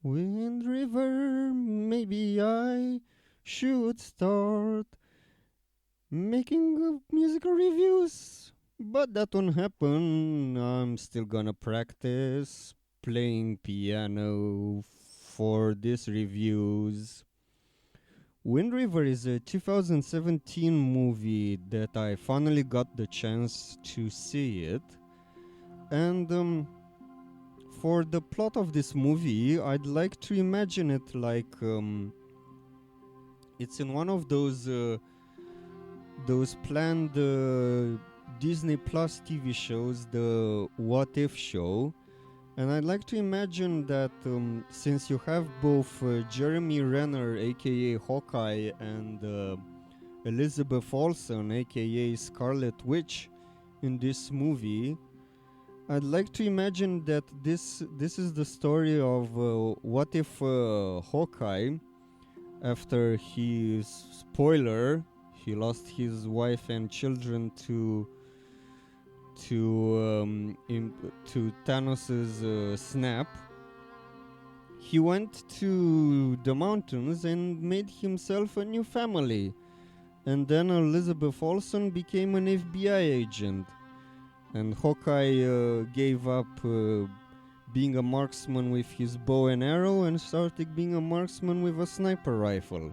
Wind River, maybe I should start making musical reviews. But that won't happen. I'm still gonna practice playing piano for these reviews. Wind River is a 2017 movie that I finally got the chance to see it. And for the plot of this movie, I'd like to imagine it like it's in one of those planned Disney Plus TV shows, the What If show. And I'd like to imagine that since you have both Jeremy Renner, aka Hawkeye, and Elizabeth Olsen, aka Scarlett Witch, in this movie, I'd like to imagine that this is the story of what if Hawkeye, after he lost his wife and children to Thanos's snap. He went to the mountains and made himself a new family. And then Elizabeth Olsen became an FBI agent. And Hawkeye gave up being a marksman with his bow and arrow and started being a marksman with a sniper rifle.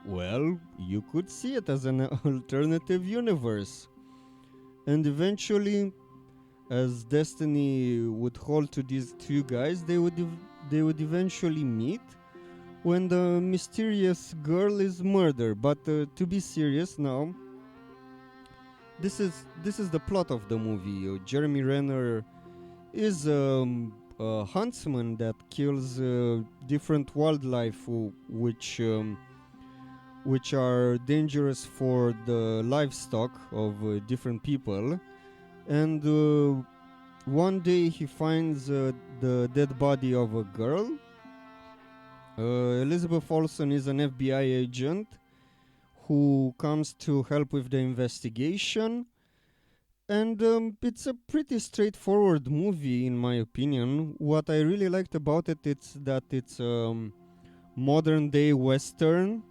Well, you could see it as an alternative universe. And eventually, as destiny would hold to these two guys, they would eventually meet when the mysterious girl is murdered. But to be serious now, this is the plot of the movie. Jeremy Renner is a huntsman that kills different wildlife which are dangerous for the livestock of different people. And one day he finds the dead body of a girl. Elizabeth Olsen is an FBI agent who comes to help with the investigation. And it's a pretty straightforward movie, in my opinion. What I really liked about it is that it's modern day Western.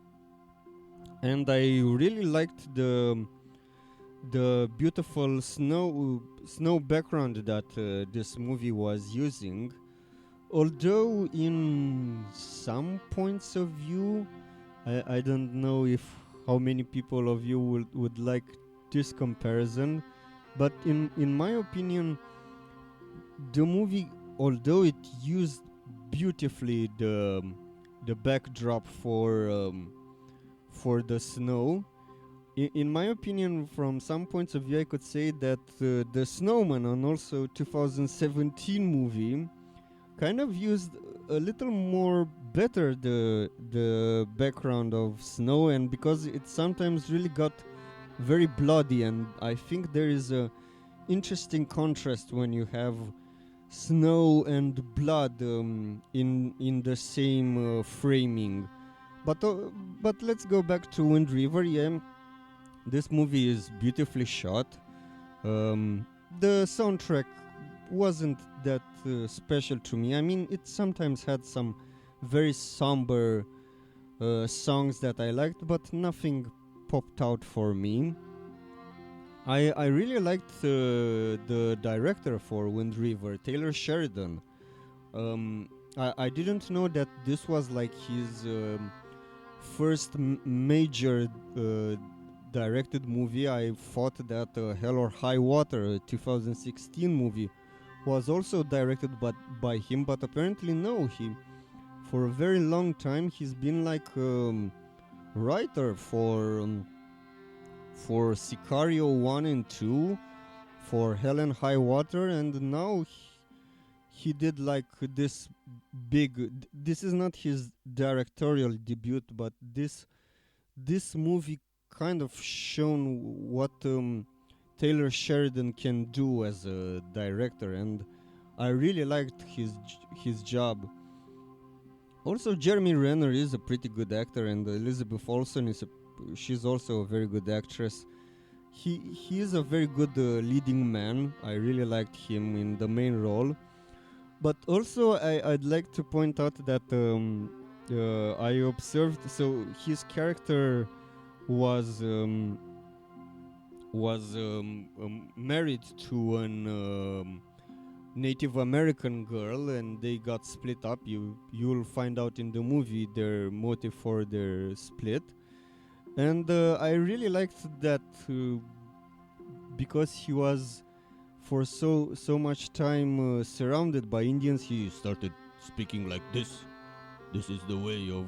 And I really liked the beautiful snow background that this movie was using. Although in some points of view, I don't know if how many people of you would like this comparison, but in my opinion, the movie, although it used beautifully the backdrop for the snow, in my opinion, from some points of view, I could say that the Snowman and also 2017 movie kind of used a little more better the background of snow, and because it sometimes really got very bloody, and I think there is a interesting contrast when you have snow and blood in the same framing. But let's go back to Wind River. Yeah, this movie is beautifully shot. The soundtrack wasn't that special to me. I mean, it sometimes had some very somber songs that I liked, but nothing popped out for me. I really liked the director for Wind River, Taylor Sheridan. I didn't know that this was like his first major directed movie. I thought that Hell or High Water, 2016 movie, was also directed by him, but apparently no. He, for a very long time, he's been like writer for Sicario 1 and 2, for Hell and High Water, and now he did like this big. This is not his directorial debut, but this movie kind of shown what Taylor Sheridan can do as a director, and I really liked his job. Also, Jeremy Renner is a pretty good actor, and Elizabeth Olsen she's also a very good actress. He is a very good leading man. I really liked him in the main role. But also, I'd like to point out that I observed. So his character was married to an Native American girl, and they got split up. You'll find out in the movie their motive for their split, and I really liked that because he was for so much time surrounded by Indians. He started speaking like this. This is the way of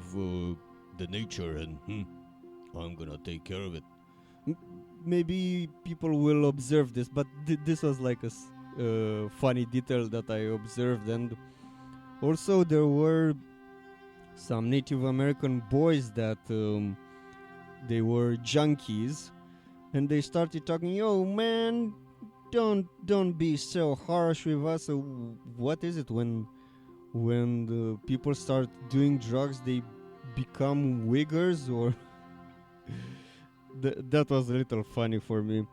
the nature, and I'm gonna take care of it. Maybe people will observe this, but this was like a funny detail that I observed. And also there were some Native American boys that they were junkies, and they started talking, yo man, don't be so harsh with us. So what is it when the people start doing drugs, they become wiggers? Or that was a little funny for me.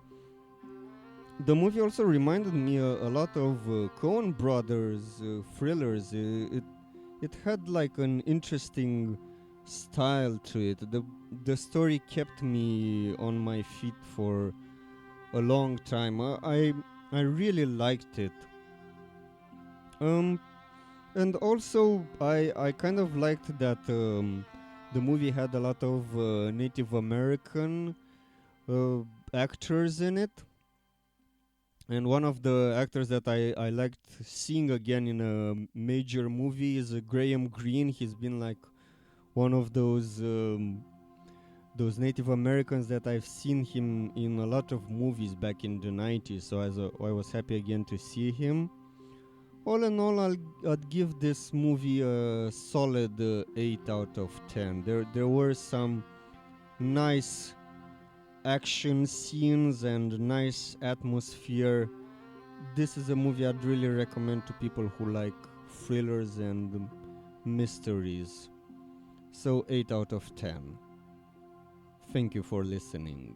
The movie also reminded me a lot of Coen Brothers thrillers. It had like an interesting style to it. The story kept me on my feet for a long time. I really liked it. And also I kind of liked that the movie had a lot of Native American actors in it. And one of the actors that I liked seeing again in a major movie is Graham Greene. He's been like one of those Native Americans that I've seen him in a lot of movies back in the 90s. So I was happy again to see him. All in all, I'd give this movie a solid 8 out of 10. There were some nice action scenes and nice atmosphere. This is a movie I'd really recommend to people who like thrillers and mysteries. So 8 out of 10. Thank you for listening.